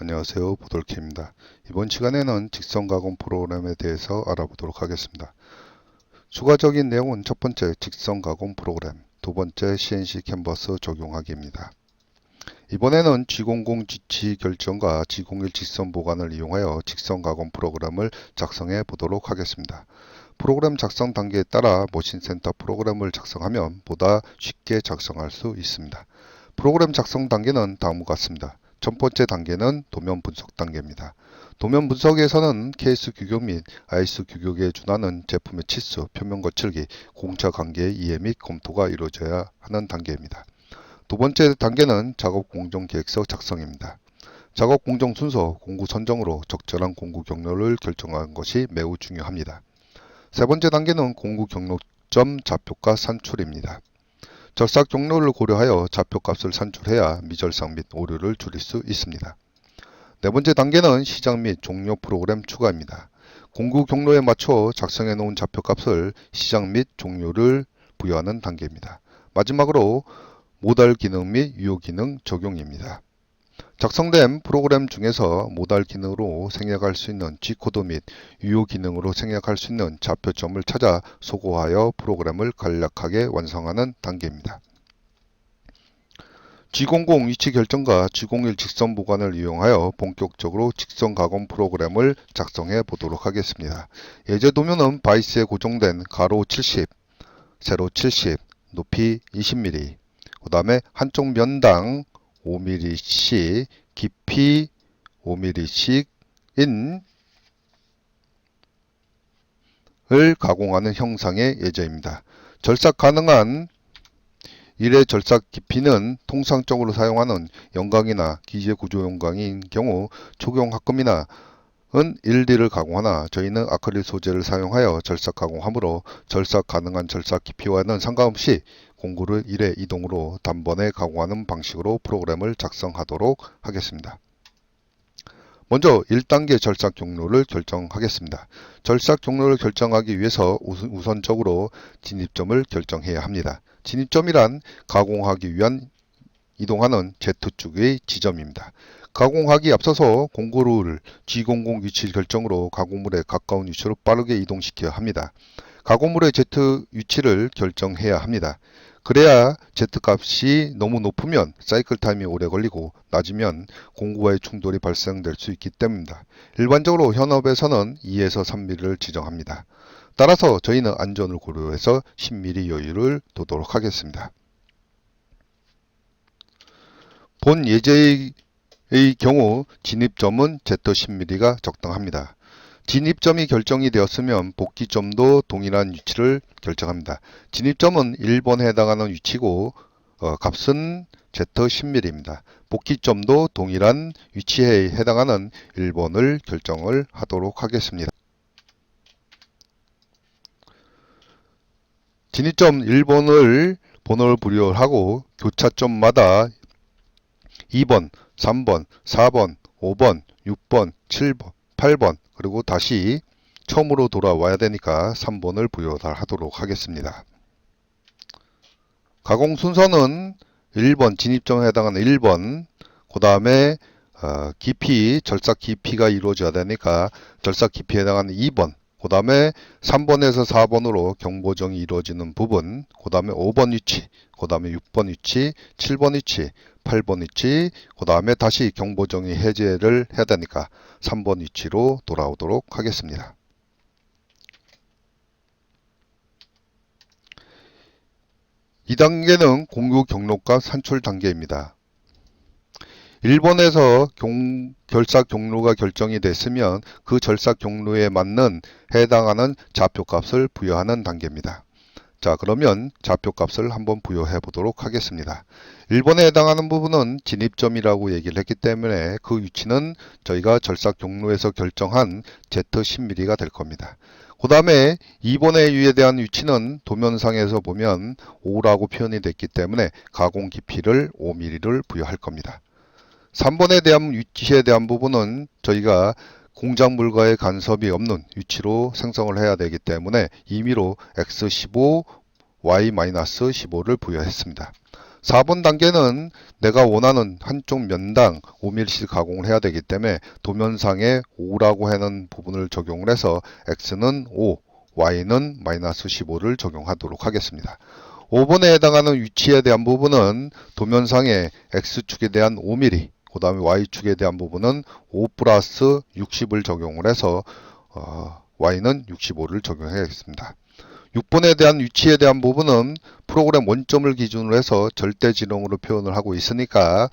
안녕하세요, 보돌키입니다. 이번 시간에는 직선 가공 프로그램에 대해서 알아보도록 하겠습니다. 추가적인 내용은 첫 번째 직선 가공 프로그램, 두 번째 CNC 캔버스 적용하기입니다. 이번에는 G00 지치 결정과 G01 직선 보관을 이용하여 직선 가공 프로그램을 작성해 보도록 하겠습니다. 프로그램 작성 단계에 따라 머신센터 프로그램을 작성하면 보다 쉽게 작성할 수 있습니다. 프로그램 작성 단계는 다음과 같습니다. 첫 번째 단계는 도면 분석 단계입니다. 도면 분석에서는 케이스 규격 및 IS 규격에 준하는 제품의 치수, 표면 거칠기, 공차 관계의 이해 및 검토가 이루어져야 하는 단계입니다. 두 번째 단계는 작업 공정 계획서 작성입니다. 작업 공정 순서, 공구 선정으로 적절한 공구 경로를 결정하는 것이 매우 중요합니다. 세 번째 단계는 공구 경로점 좌표값 산출입니다. 절삭 경로를 고려하여 좌표값을 산출해야 미절삭 및 오류를 줄일 수 있습니다. 네 번째 단계는 시작 및 종료 프로그램 추가입니다. 공구 경로에 맞춰 작성해 놓은 좌표값을 시작 및 종료를 부여하는 단계입니다. 마지막으로 모달 기능 및 유효 기능 적용입니다. 작성된 프로그램 중에서 모달 기능으로 생략할 수 있는 G코드 및 유효 기능으로 생략할 수 있는 좌표점을 찾아 소거하여 프로그램을 간략하게 완성하는 단계입니다. G00 위치 결정과 G01 직선 보관을 이용하여 본격적으로 직선 가공 프로그램을 작성해 보도록 하겠습니다. 예제 도면은 바이스에 고정된 가로 70, 세로 70, 높이 20mm, 그 다음에 한쪽 면당 5mm씩, 깊이 5mm씩인 을 가공하는 형상의 예제입니다. 절삭 가능한 일의 절삭 깊이는 통상적으로 사용하는 영광이나 기재 구조 영광인 경우 초경 합금이나 은 1D를 가공하나 저희는 아크릴 소재를 사용하여 절삭 가공하므로 절삭 가능한 절삭 깊이와는 상관없이 공구를 1의 이동으로 단번에 가공하는 방식으로 프로그램을 작성하도록 하겠습니다. 먼저 1단계 절삭 경로를 결정하겠습니다. 절삭 경로를 결정하기 위해서 우선적으로 진입점을 결정해야 합니다. 진입점이란 가공하기 위한 이동하는 Z축의 지점입니다. 가공하기 앞서서 공구를 G00 위치 결정으로 가공물에 가까운 위치로 빠르게 이동시켜야 합니다. 가공물의 Z 위치를 결정해야 합니다. 그래야 Z값이 너무 높으면 사이클 타임이 오래 걸리고 낮으면 공구와의 충돌이 발생될 수 있기 때문입니다. 일반적으로 현업에서는 2에서 3mm를 지정합니다. 따라서 저희는 안전을 고려해서 10mm 여유를 두도록 하겠습니다. 본 예제의 경우 진입점은 Z10mm가 적당합니다. 진입점이 결정이 되었으면 복귀점도 동일한 위치를 결정합니다. 진입점은 1번에 해당하는 위치고 값은 Z10mm입니다. 복귀점도 동일한 위치에 해당하는 1번을 결정을 하도록 하겠습니다. 진입점 1번을 번호를 부여하고 교차점마다 2번, 3번, 4번, 5번, 6번, 7번, 8번 그리고 다시 처음으로 돌아와야 되니까 3번을 부여하도록 하겠습니다. 가공 순서는 1번 진입점에 해당하는 1번 그 다음에 깊이 절삭 깊이가 이루어져야 되니까 절삭 깊이에 해당하는 2번 그 다음에 3번에서 4번으로 경보정이 이루어지는 부분 그 다음에 5번 위치 그 다음에 6번 위치 7번 위치 8번 위치 그 다음에 다시 경보정이 해제를 해야 되니까 3번 위치로 돌아오도록 하겠습니다. 2단계는 공구 경로값 산출 단계입니다. 1번에서 절삭 경로가 결정이 됐으면 그 절삭 경로에 맞는 해당하는 좌표값을 부여하는 단계입니다. 자, 그러면 좌표값을 한번 부여해 보도록 하겠습니다. 1번에 해당하는 부분은 진입점이라고 얘기를 했기 때문에 그 위치는 저희가 절삭 경로에서 결정한 Z10mm가 될 겁니다. 그 다음에 2번의 유에 대한 위치는 도면상에서 보면 5라고 표현이 됐기 때문에 가공 깊이를 5mm를 부여할 겁니다. 3번에 대한 위치에 대한 부분은 저희가 공작물과의 간섭이 없는 위치로 생성을 해야 되기 때문에 임의로 X15, Y-15를 부여했습니다. 4번 단계는 내가 원하는 한쪽 면당 5mm씩 가공을 해야 되기 때문에 도면상에 5라고 하는 부분을 적용을 해서 x는 5, y는 마이너스 15를 적용하도록 하겠습니다. 5번에 해당하는 위치에 대한 부분은 도면상에 x축에 대한 5mm, 그 다음에 y축에 대한 부분은 5 플러스 60을 적용을 해서 y는 65를 적용하겠습니다. 6번에 대한 위치에 대한 부분은 프로그램 원점을 기준으로 해서 절대지름으로 표현을 하고 있으니까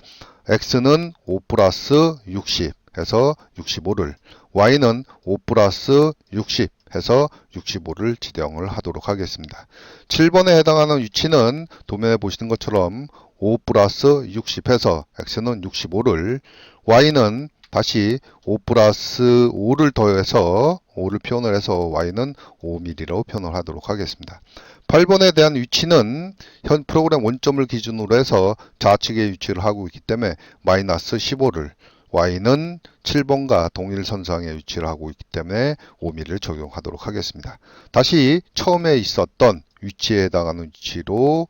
x는 5 플러스 60 해서 65를, y는 5 플러스 60 해서 65를 지정을 하도록 하겠습니다. 7번에 해당하는 위치는 도면에 보시는 것처럼 5 플러스 60 해서 x는 65를, y는 다시 5 플러스 5를 더해서 5를 표현을 해서 y는 5mm로 표현을 하도록 하겠습니다. 8번에 대한 위치는 현 프로그램 원점을 기준으로 해서 좌측에 위치를 하고 있기 때문에 마이너스 15를, y는 7번과 동일선상에 위치를 하고 있기 때문에 5mm를 적용하도록 하겠습니다. 다시 처음에 있었던 위치에 해당하는 위치로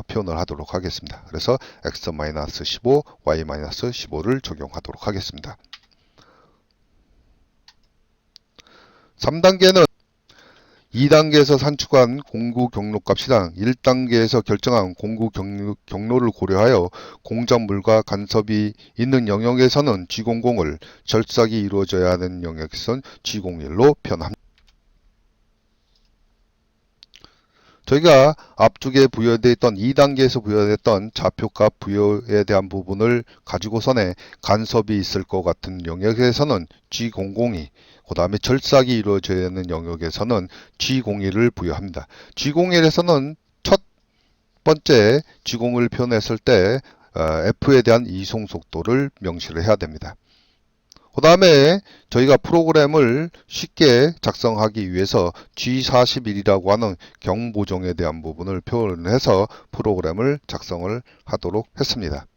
표현을 하도록 하겠습니다. 그래서 x-15, y-15를 적용하도록 하겠습니다. 3단계는 2단계에서 산출한 공구 경로값이랑 1단계에서 결정한 공구 경로를 고려하여 공작물과 간섭이 있는 영역에서는 G00을, 절삭이 이루어져야 하는 영역에서는 G01로 표현합니다. 저희가 앞쪽에 부여되어 있던 2단계에서 부여됐던 좌표값 부여에 대한 부분을 가지고선에 간섭이 있을 것 같은 영역에서는 G00이, 그 다음에 절삭이 이루어져야 하는 영역에서는 G01을 부여합니다. G01에서는 첫 번째 G01을 표현했을 때 F에 대한 이송 속도를 명시를 해야 됩니다. 그 다음에 저희가 프로그램을 쉽게 작성하기 위해서 G41이라고 하는 경보정에 대한 부분을 표현해서 프로그램을 작성을 하도록 했습니다.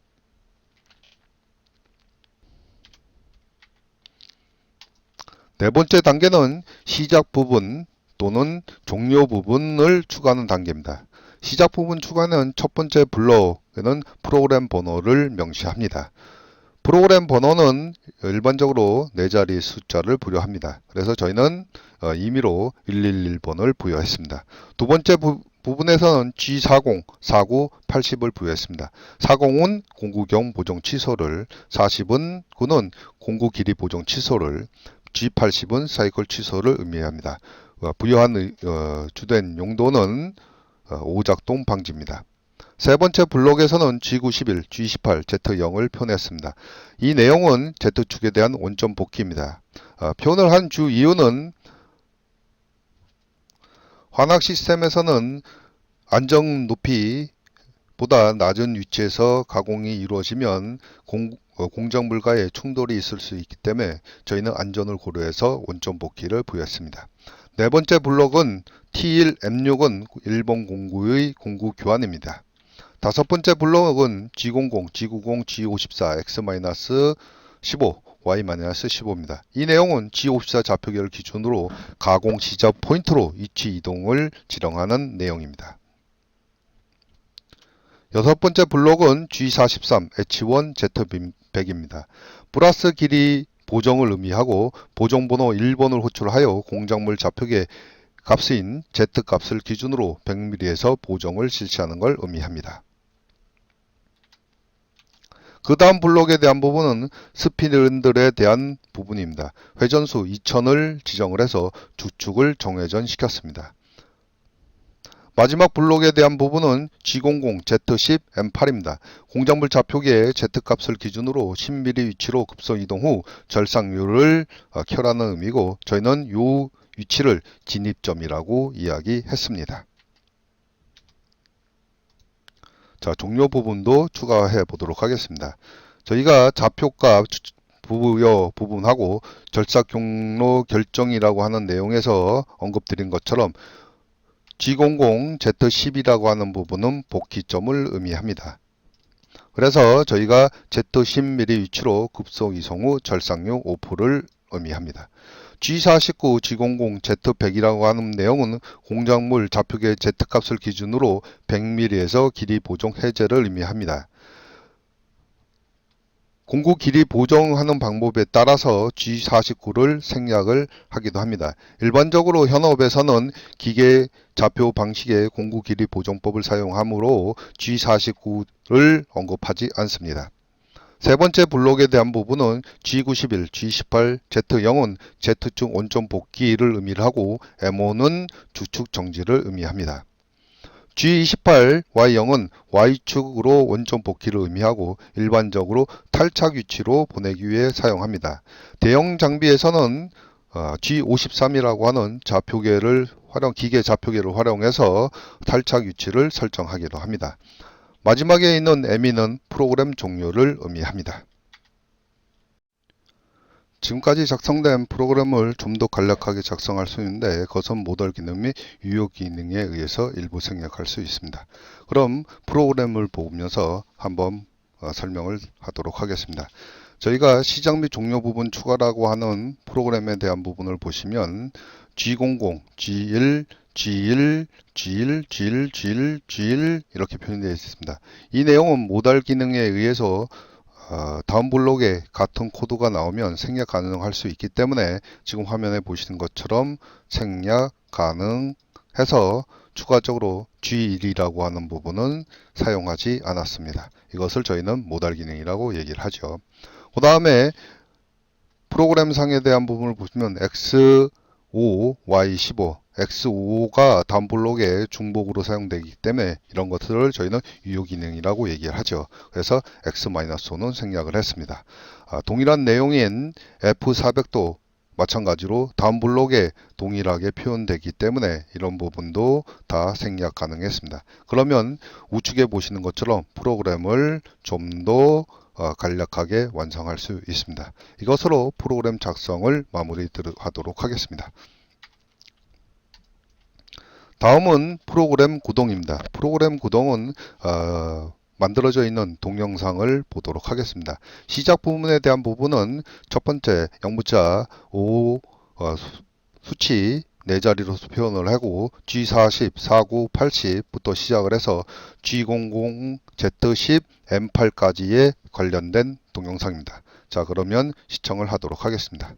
네 번째 단계는 시작 부분 또는 종료 부분을 추가하는 단계입니다. 시작 부분 추가는 첫 번째 블록에는 프로그램 번호를 명시합니다. 프로그램 번호는 일반적으로 4자리 숫자를 부여합니다. 그래서 저희는 임의로 111번을 부여했습니다. 두 번째 부분에서는 G40, 49, 80을 부여했습니다. 40은 공구경 보정 취소를, 40은 공구 길이 보정 취소를, G80은 사이클 취소를 의미합니다. 부여한 주된 용도는 오작동 방지입니다. 세 번째 블록에서는 G91, G18, Z0을 표현했습니다. 이 내용은 Z축에 대한 원점 복귀입니다. 표현을 한 주 이유는 환학 시스템에서는 안정 높이보다 낮은 위치에서 가공이 이루어지면 공정물과의 충돌이 있을 수 있기 때문에 저희는 안전을 고려해서 원점 복귀를 부여했습니다. 네 번째 블록은 T1, M6은 일본 공구의 공구 교환입니다. 다섯 번째 블록은 G00, G90, G54, X-15, Y-15입니다. 이 내용은 G54 좌표계를 기준으로 가공 시작 포인트로 위치 이동을 지정하는 내용입니다. 여섯 번째 블록은 G43, H1, Z100입니다. 플러스 길이 보정을 의미하고 보정번호 1번을 호출하여 공작물 좌표계 값인 Z값을 기준으로 100mm에서 보정을 실시하는 걸 의미합니다. 그 다음 블록에 대한 부분은 스피드들에 대한 부분입니다. 회전수 2000을 지정을 해서 주축을 정회전 시켰습니다. 마지막 블록에 대한 부분은 G00, Z10, M8입니다. 공작물 좌표계의 Z값을 기준으로 10mm 위치로 급속 이동 후 절삭률을 켜라는 의미고 저희는 이 위치를 진입점이라고 이야기했습니다. 자, 종료 부분도 추가해 보도록 하겠습니다. 저희가 좌표값 부여 부분하고 절삭 경로 결정이라고 하는 내용에서 언급드린 것처럼 G00, Z10이라고 하는 부분은 복귀점을 의미합니다. 그래서 저희가 Z10mm 위치로 급속 이송 후 절삭률 5%를 의미합니다. G49, G00, Z100이라고 하는 내용은 공작물 좌표계 Z값을 기준으로 100mm에서 길이 보정 해제를 의미합니다. 공구 길이 보정하는 방법에 따라서 G49를 생략을 하기도 합니다. 일반적으로 현업에서는 기계 좌표 방식의 공구 길이 보정법을 사용하므로 G49를 언급하지 않습니다. 세 번째 블록에 대한 부분은 G91, G18, Z0은 Z축 원점 복귀를 의미하고 M5는 주축 정지를 의미합니다. G28, Y0은 Y축으로 원점 복귀를 의미하고 일반적으로 탈착 위치로 보내기 위해 사용합니다. 대형 장비에서는 G53이라고 하는 기계 좌표계를 활용해서 탈착 위치를 설정하기도 합니다. 마지막에 있는 ME는 프로그램 종료를 의미합니다. 지금까지 작성된 프로그램을 좀 더 간략하게 작성할 수 있는데 그것은 모델 기능 및 유효 기능에 의해서 일부 생략할 수 있습니다. 그럼 프로그램을 보면서 한번 설명을 하도록 하겠습니다. 저희가 시작 및 종료 부분 추가라고 하는 프로그램에 대한 부분을 보시면 G00, G1, G1, G1, G1, G1, G1 이렇게 표현되어 있습니다. 이 내용은 모달 기능에 의해서 다음 블록에 같은 코드가 나오면 생략 가능할 수 있기 때문에 지금 화면에 보시는 것처럼 생략 가능해서 추가적으로 G1이라고 하는 부분은 사용하지 않았습니다. 이것을 저희는 모달 기능이라고 얘기를 하죠. 그 다음에 프로그램 상에 대한 부분을 보시면 X5, Y15, X5가 다음 블록에 중복으로 사용되기 때문에 이런 것들을 저희는 유효 기능이라고 얘기를 하죠. 그래서 X-5는 생략을 했습니다. 동일한 내용인 F400도 마찬가지로 다음 블록에 동일하게 표현되기 때문에 이런 부분도 다 생략 가능했습니다. 그러면 우측에 보시는 것처럼 프로그램을 좀 더 간략하게 완성할 수 있습니다. 이것으로 프로그램 작성을 마무리하도록 하겠습니다. 다음은 프로그램 구동입니다. 프로그램 구동은 만들어져 있는 동영상을 보도록 하겠습니다. 시작 부분에 대한 부분은 첫 번째 영문자 5 수치 4자리로 표현을 하고 G40, 49, 80부터 시작을 해서 G00, Z10, M8까지의 관련된 동영상입니다. 자, 그러면 시청을 하도록 하겠습니다.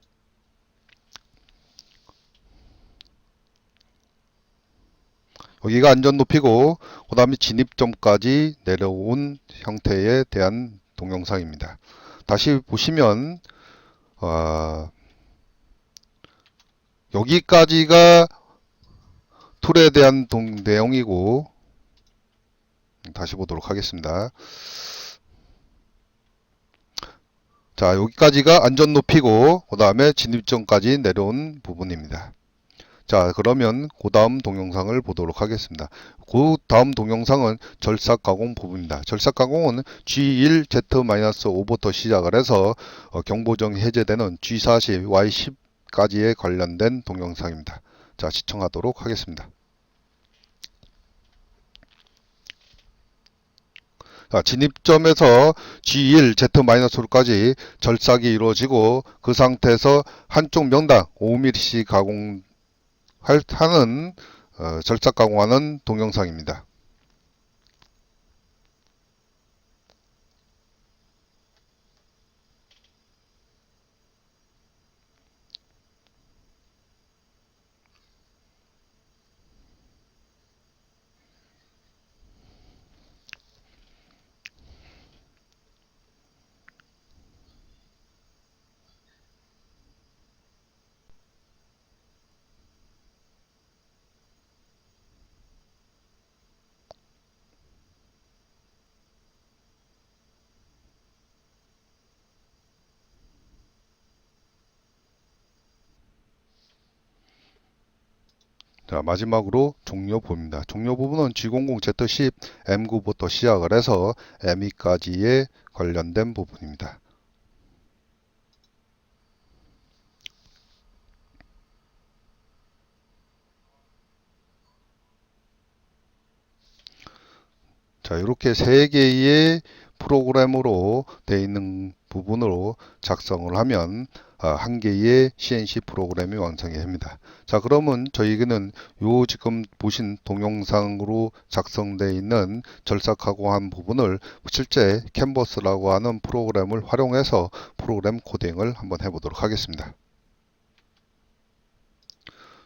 여기가 안전 높이고 그 다음에 진입점까지 내려온 형태에 대한 동영상입니다. 다시 보시면 여기까지가 툴에 대한 내용이고 다시 보도록 하겠습니다. 자, 여기까지가 안전 높이고 그 다음에 진입점까지 내려온 부분입니다. 자, 그러면 그 다음 동영상을 보도록 하겠습니다. 그 다음 동영상은 절삭 가공 부분입니다. 절삭 가공은 G1, Z-5부터 시작을 해서 경보정 해제되는 G40, Y10까지의 관련된 동영상입니다. 자, 시청하도록 하겠습니다. 자, 진입점에서 G1, Z-5까지 절삭이 이루어지고 그 상태에서 한쪽 명당 5mm씩 가공 하는 절삭 가공하는 동영상입니다. 자, 마지막으로 종료 부분입니다. 종료 부분은 G00, Z10, M9부터 시작을 해서 M2까지의 관련된 부분입니다. 자, 이렇게 3개의 프로그램으로 되어 있는 부분으로 작성을 하면 한 개의 CNC 프로그램이 완성이 됩니다. 자, 그러면 저희는 요 지금 보신 동영상으로 작성되어 있는 절삭하고 한 부분을 실제 캔버스라고 하는 프로그램을 활용해서 프로그램 코딩을 한번 해보도록 하겠습니다.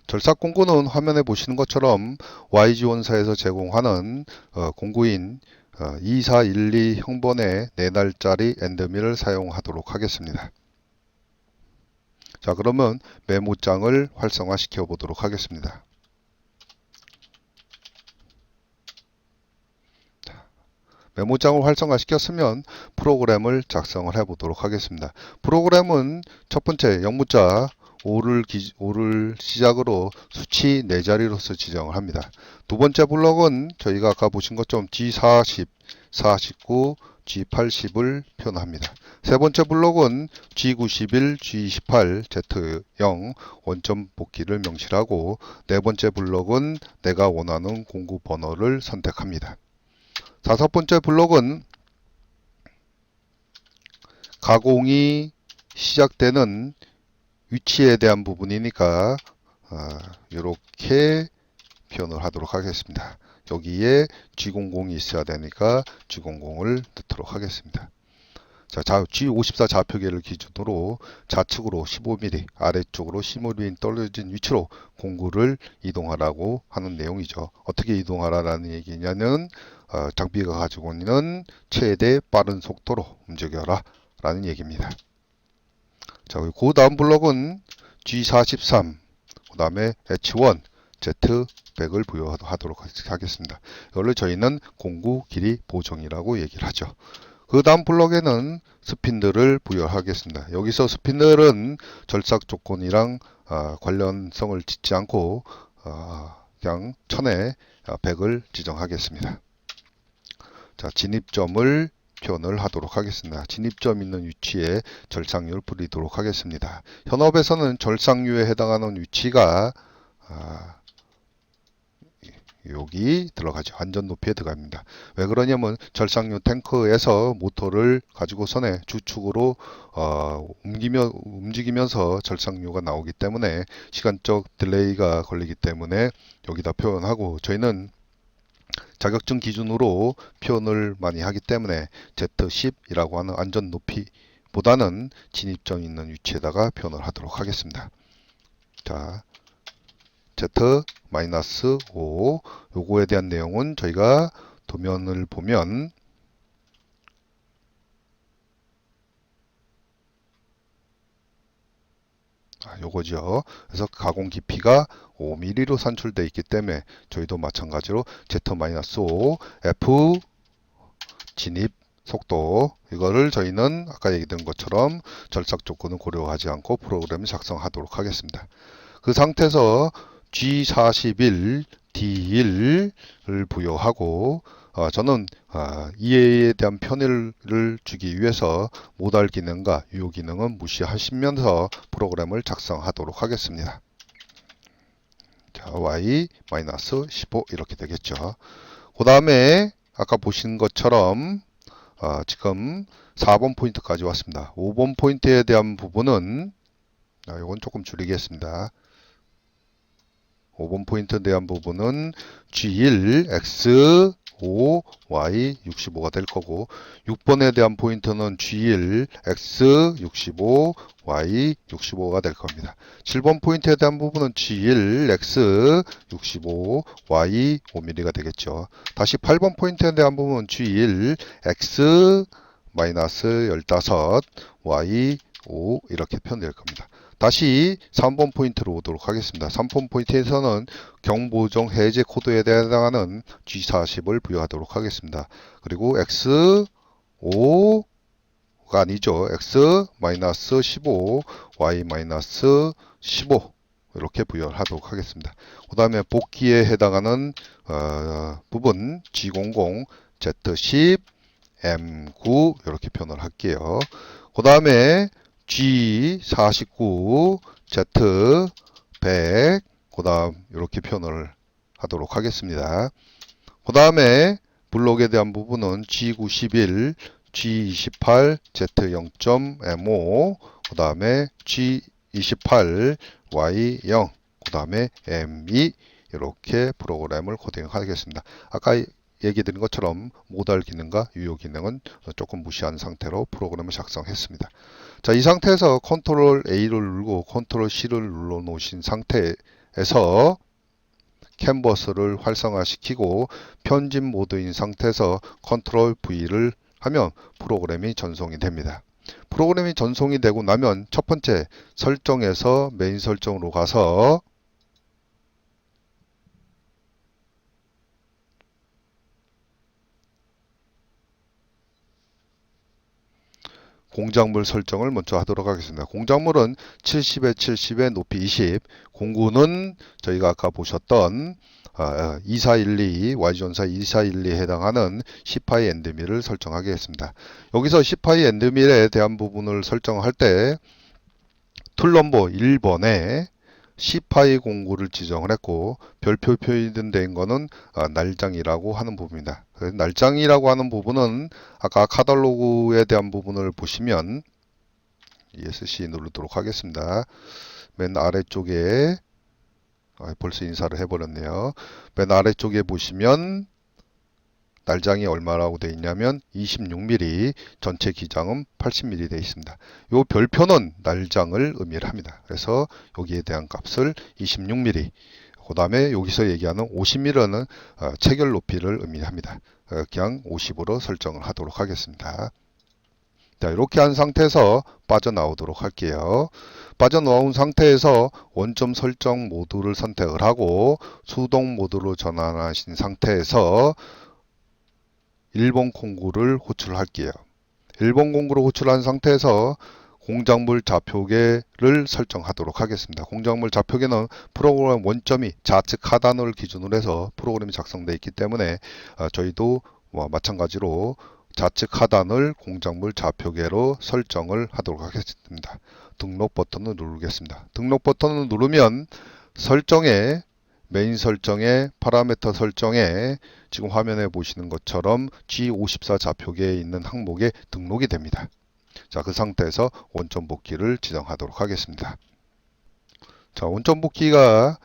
절삭 공구는 화면에 보시는 것처럼 YG원사에서 제공하는 공구인 2412 형번의 4날짜리 엔드밀을 사용하도록 하겠습니다. 자, 그러면 메모장을 활성화 시켜 보도록 하겠습니다. 메모장을 활성화 시켰으면 프로그램을 작성을 해 보도록 하겠습니다. 프로그램은 첫 번째 영문자 5를 시작으로 수치 4자리로서 지정을 합니다. 두 번째 블록은 저희가 아까 보신 것처럼 G40, 49, G80을 표현합니다. 세 번째 블록은 G91, G28, Z0 원점 복귀를 명시하고 네 번째 블록은 내가 원하는 공구 번호를 선택합니다. 다섯 번째 블록은 가공이 시작되는 위치에 대한 부분이니까 이렇게 표현을 하도록 하겠습니다. 여기에 G00이 있어야 되니까 G00을 넣도록 하겠습니다. 자, G54 좌표계를 기준으로 좌측으로 15mm, 아래쪽으로 15mm 떨어진 위치로 공구를 이동하라고 하는 내용이죠. 어떻게 이동하라는 얘기냐면 장비가 가지고 있는 최대 빠른 속도로 움직여라 라는 얘기입니다. 자, 그 다음 블록은 G43, 그 다음에 H1, Z100을 부여하도록 하겠습니다. 이걸로 저희는 공구 길이 보정이라고 얘기를 하죠. 그 다음 블록에는 스핀들을 부여하겠습니다. 여기서 스핀들은 절삭 조건이랑 관련성을 짓지 않고 그냥 1000에 100을 지정하겠습니다. 자, 진입점을 표현을 하도록 하겠습니다. 진입점 있는 위치에 절삭류를 뿌리도록 하겠습니다. 현업에서는 절삭류에 해당하는 위치가 여기 들어가죠. 안전 높이에 들어갑니다. 왜 그러냐면 절삭류 탱크에서 모터를 가지고선에 주축으로 움직이면서 절삭류가 나오기 때문에 시간적 딜레이가 걸리기 때문에 여기다 표현하고 저희는 자격증 기준으로 표현을 많이 하기 때문에 Z10이라고 하는 안전 높이보다는 진입점 있는 위치에다가 표현을 하도록 하겠습니다. 자, Z-5 요거에 대한 내용은 저희가 도면을 보면 요거죠. 그래서 가공 깊이가 5mm로 산출되어 있기 때문에 저희도 마찬가지로 Z-5 F 진입 속도 이거를 저희는 아까 얘기된 것처럼 절삭 조건을 고려하지 않고 프로그램을 작성하도록 하겠습니다. 그 상태에서 G41, D1을 부여하고 저는 이해에 대한 편의를 주기 위해서 모달 기능과 유효 기능은 무시하시면서 프로그램을 작성하도록 하겠습니다. 자, Y-15 이렇게 되겠죠. 그 다음에 아까 보신 것처럼 지금 4번 포인트까지 왔습니다. 5번 포인트에 대한 부분은 이건 조금 줄이겠습니다. 5번 포인트에 대한 부분은 G1, X, 5, Y 65가 될 거고 6번에 대한 포인트는 G1, X 65, Y 65가 될 겁니다. 7번 포인트에 대한 부분은 G1, X 65, Y 5mm가 되겠죠. 다시 8번 포인트에 대한 부분은 G1, X 마이너스 15, Y 5 이렇게 표현될 겁니다. 다시 3번 포인트로 오도록 하겠습니다. 3번 포인트에서는 경보정 해제 코드에 해당하는 G40을 부여하도록 하겠습니다. 그리고 X5가 아니죠. X-15, Y-15 이렇게 부여하도록 하겠습니다. 그 다음에 복귀에 해당하는 부분 G00, Z10, M9 이렇게 표현을 할게요. 그 다음에 G49, Z100, 그 다음 이렇게 표현을 하도록 하겠습니다. 그 다음에 블록에 대한 부분은 G91, G28, Z0.M5, 그 다음에 G28, Y0, 그 다음에 M2 이렇게 프로그램을 코딩하겠습니다. 아까 얘기 드린 것처럼 모달 기능과 유효 기능은 조금 무시한 상태로 프로그램을 작성했습니다. 자, 이 상태에서 컨트롤 A를 누르고 컨트롤 C를 눌러 놓으신 상태에서 캔버스를 활성화시키고 편집 모드인 상태에서 컨트롤 V를 하면 프로그램이 전송이 됩니다. 프로그램이 전송이 되고 나면 첫 번째 설정에서 메인 설정으로 가서 공작물 설정을 먼저 하도록 하겠습니다. 공작물은 70에 70에 높이 20, 공구는 저희가 아까 보셨던 2412, Y전사 2412에 해당하는 시파이 엔드밀을 설정하겠습니다. 여기서 시파이 엔드밀에 대한 부분을 설정할 때 툴넘버 1번에 시파이 공구를 지정을 했고 별표 표시된 거는 날장이라고 하는 부분입니다. 날장이라고 하는 부분은 아까 카탈로그에 대한 부분을 보시면 ESC 누르도록 하겠습니다. 맨 아래쪽에 벌써 인사를 해버렸네요. 맨 아래쪽에 보시면 날장이 얼마라고 되어 있냐면 26mm, 전체 기장은 80mm 되어 있습니다. 이 별표는 날장을 의미를 합니다. 그래서 여기에 대한 값을 26mm, 그 다음에 여기서 얘기하는 50mm는 체결 높이를 의미합니다. 그냥 50으로 설정을 하도록 하겠습니다. 자, 이렇게 한 상태에서 빠져나오도록 할게요. 빠져나온 상태에서 원점 설정 모드를 선택을 하고 수동 모드로 전환하신 상태에서 1번 공구를 호출할게요. 1번 공구를 호출한 상태에서 공작물 좌표계를 설정하도록 하겠습니다. 공작물 좌표계는 프로그램 원점이 좌측 하단을 기준으로 해서 프로그램이 작성되어 있기 때문에 저희도 마찬가지로 좌측 하단을 공작물 좌표계로 설정을 하도록 하겠습니다. 등록 버튼을 누르겠습니다. 등록 버튼을 누르면 설정에 메인 설정에 파라미터 설정에 지금 화면에 보시는 것처럼 G54 좌표계에 있는 항목에 등록이 됩니다. 자, 그 상태에서 원점 복귀를 지정하도록 하겠습니다. 자, 원점 복귀가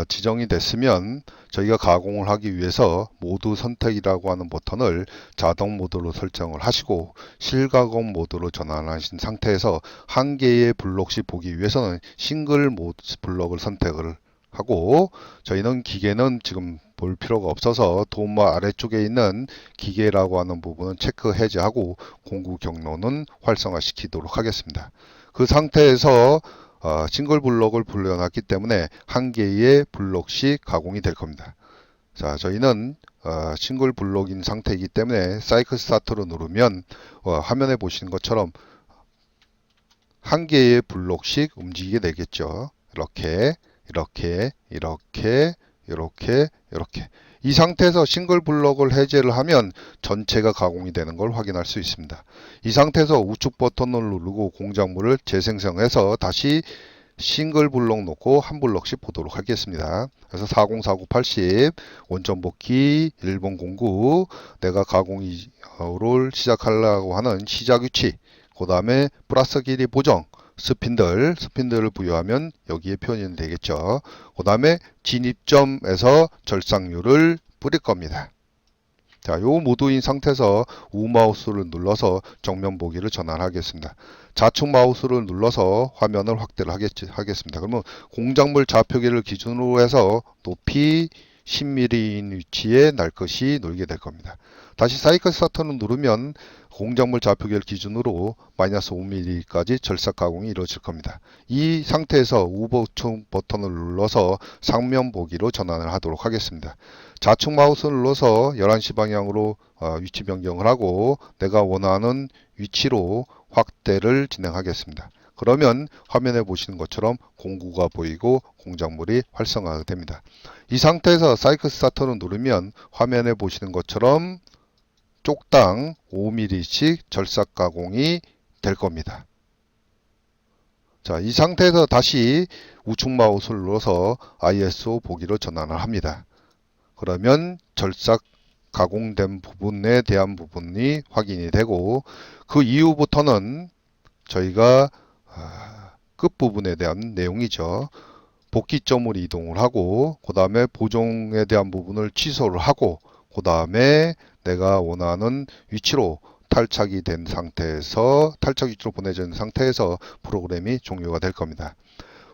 지정이 됐으면 저희가 가공을 하기 위해서 모드 선택이라고 하는 버튼을 자동 모드로 설정을 하시고 실가공 모드로 전환하신 상태에서 한 개의 블록씩 보기 위해서는 싱글 모드 블록을 선택을 하고 저희는 기계는 지금 볼 필요가 없어서 도마 아래쪽에 있는 기계라고 하는 부분은 체크 해제하고 공구 경로는 활성화 시키도록 하겠습니다. 그 상태에서 싱글 블록을 불러놨기 때문에 한 개의 블록씩 가공이 될 겁니다. 자, 저희는 싱글 블록인 상태이기 때문에 사이클 스타트로 누르면 화면에 보시는 것처럼 한 개의 블록씩 움직이게 되겠죠. 이렇게 이렇게 이 상태에서 싱글 블록을 해제를 하면 전체가 가공이 되는 걸 확인할 수 있습니다. 이 상태에서 우측 버튼을 누르고 공작물을 재생성해서 다시 싱글 블록 놓고 한 블록씩 보도록 하겠습니다. 그래서 404980 원점 복귀 1번 공구 내가 가공을 시작하려고 하는 시작 위치, 그 다음에 플러스 길이 보정 스핀들을 부여하면 여기에 표현이 되겠죠. 그 다음에 진입점에서 절삭률을 뿌릴 겁니다. 자, 요 모드인 상태에서 우마우스를 눌러서 정면 보기를 전환하겠습니다. 좌측 마우스를 눌러서 화면을 확대를 하겠습니다. 그러면 공작물 좌표계를 기준으로 해서 높이 10mm인 위치에 날 것이 놓이게 될 겁니다. 다시 사이클 스타트를 누르면 공작물 좌표계를 기준으로 마이너스 5mm까지 절삭 가공이 이루어질 겁니다. 이 상태에서 우보충 버튼을 눌러서 상면 보기로 전환을 하도록 하겠습니다. 좌측 마우스를 눌러서 11시 방향으로 위치 변경을 하고 내가 원하는 위치로 확대를 진행하겠습니다. 그러면 화면에 보시는 것처럼 공구가 보이고 공작물이 활성화가 됩니다. 이 상태에서 사이클 스타터를 누르면 화면에 보시는 것처럼 쪽당 5mm씩 절삭 가공이 될 겁니다. 자, 이 상태에서 다시 우측 마우스를 눌러서 ISO 보기로 전환을 합니다. 그러면 절삭 가공된 부분에 대한 부분이 확인이 되고 그 이후부터는 저희가 끝부분에 대한 내용이죠. 복귀점을 이동을 하고 그 다음에 보정에 대한 부분을 취소를 하고 그 다음에 내가 원하는 위치로 탈착이 된 상태에서 탈착 위치로 보내진 상태에서 프로그램이 종료가 될 겁니다.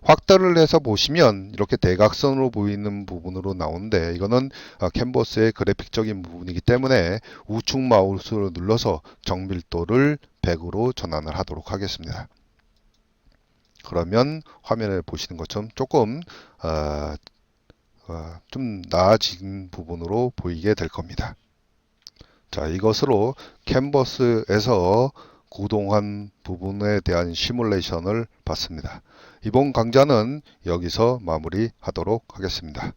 확대를 해서 보시면 이렇게 대각선으로 보이는 부분으로 나오는데 이거는 캔버스의 그래픽적인 부분이기 때문에 우측 마우스를 눌러서 정밀도를 100으로 전환을 하도록 하겠습니다. 그러면 화면에 보시는 것처럼 조금 좀 나아진 부분으로 보이게 될 겁니다. 자, 이것으로 캔버스에서 구동한 부분에 대한 시뮬레이션을 봤습니다. 이번 강좌는 여기서 마무리하도록 하겠습니다.